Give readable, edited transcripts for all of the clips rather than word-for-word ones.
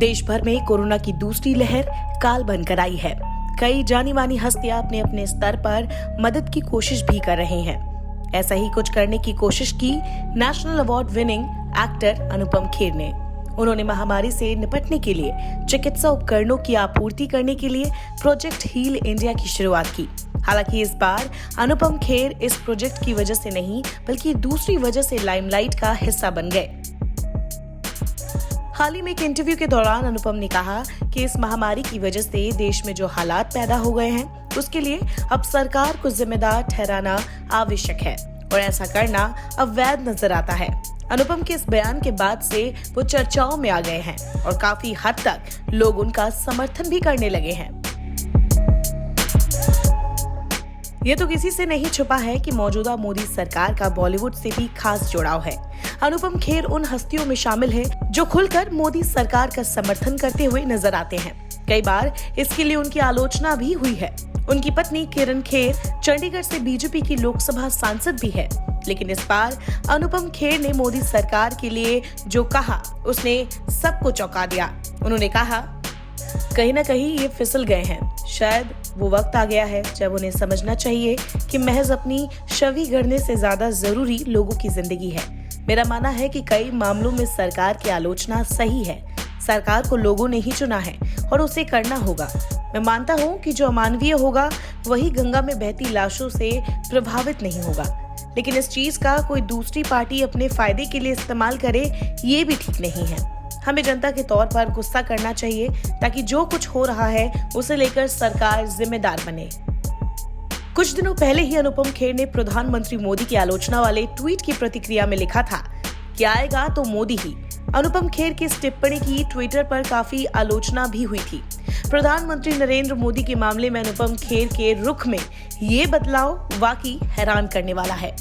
देश भर में कोरोना की दूसरी लहर काल बनकर आई है। कई जानी मानी हस्तियां अपने अपने स्तर पर मदद की कोशिश भी कर रहे हैं। ऐसा ही कुछ करने की कोशिश की national award winning actor Anupam Kher ने। उन्होंने महामारी से निपटने के लिए चिकित्सा उपकरणों की आपूर्ति करने के लिए प्रोजेक्ट हील इंडिया की शुरुआत की। हालांकि इस बार अनुपम खेर इस प्रोजेक्ट की वजह से नहीं बल्कि दूसरी वजह से लाइमलाइट का हिस्सा बन गए। हाल ही में एक इंटरव्यू के दौरान अनुपम ने कहा कि इस महामारी की वजह से देश में जो हालात पैदा हो गए हैं उसके लिए अब सरकार को जिम्मेदार ठहराना आवश्यक है और ऐसा करना अवैध नजर आता है। अनुपम के इस बयान के बाद से वो चर्चाओं में आ गए हैं और काफी हद तक लोग उनका समर्थन भी करने लगे हैं। ये तो किसी से नहीं छुपा है कि मौजूदा मोदी सरकार का बॉलीवुड से भी खास जुड़ाव है। अनुपम खेर उन हस्तियों में शामिल हैं जो खुलकर मोदी सरकार का समर्थन करते हुए नजर आते हैं। कई बार इसके लिए उनकी आलोचना भी हुई है। उनकी पत्नी किरण खेर चंडीगढ़ से बीजेपी की लोकसभा सांसद भी है, लेकिन इस बार अनुपम खेर ने मोदी सरकार के लिए जो कहा उसने सबको चौंका दिया। उन्होंने कहा, कहीं ना कहीं ये फिसल गए हैं। शायद वो वक्त आ गया है जब उन्हें समझना चाहिए कि महज अपनी छवि गढ़ने से ज्यादा जरूरी लोगों की जिंदगी है। मेरा मानना है कि कई मामलों में सरकार की आलोचना सही है। सरकार को लोगों ने ही चुना है और उसे करना होगा। मैं मानता हूँ कि जो अमानवीय होगा वही गंगा में बहती लाशों से प्रभावित नहीं होगा, लेकिन इस चीज का कोई दूसरी पार्टी अपने फायदे के लिए इस्तेमाल करे ये भी ठीक नहीं है। हमें जनता के तौर पर गुस्सा करना चाहिए ताकि जो कुछ हो रहा है उसे लेकर सरकार जिम्मेदार बने। कुछ दिनों पहले ही अनुपम खेर ने प्रधानमंत्री मोदी की आलोचना वाले ट्वीट की प्रतिक्रिया में लिखा था कि आएगा तो मोदी ही। अनुपम खेर की इस टिप्पणी की ट्विटर पर काफी आलोचना भी हुई थी। प्रधानमंत्री नरेंद्र मोदी के मामले में अनुपम खेर के रुख में ये बदलाव वाकई हैरान करने वाला है।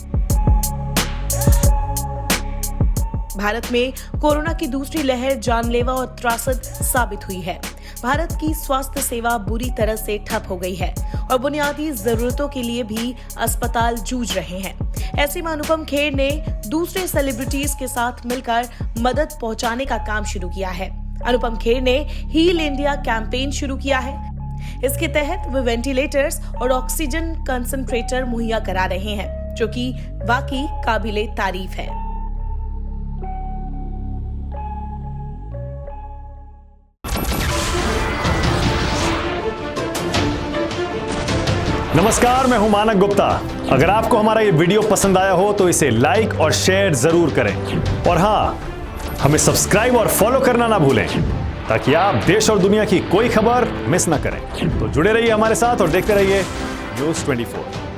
भारत में कोरोना की दूसरी लहर जानलेवा और त्रासद साबित हुई है। भारत की स्वास्थ्य सेवा बुरी तरह से ठप हो गई है और बुनियादी जरूरतों के लिए भी अस्पताल जूझ रहे हैं। ऐसे में अनुपम खेर ने दूसरे सेलिब्रिटीज के साथ मिलकर मदद पहुंचाने का काम शुरू किया है। अनुपम खेर ने हील इंडिया कैंपेन शुरू किया है। इसके तहत वे वेंटिलेटर्स और ऑक्सीजन कंसंट्रेटर मुहैया करा रहे हैं, जो कि वाकई काबिले तारीफ है। नमस्कार, मैं हूं मानक गुप्ता। अगर आपको हमारा ये वीडियो पसंद आया हो तो इसे लाइक और शेयर जरूर करें और हाँ, हमें सब्सक्राइब और फॉलो करना ना भूलें ताकि आप देश और दुनिया की कोई खबर मिस ना करें। तो जुड़े रहिए हमारे साथ और देखते रहिए न्यूज़ 24।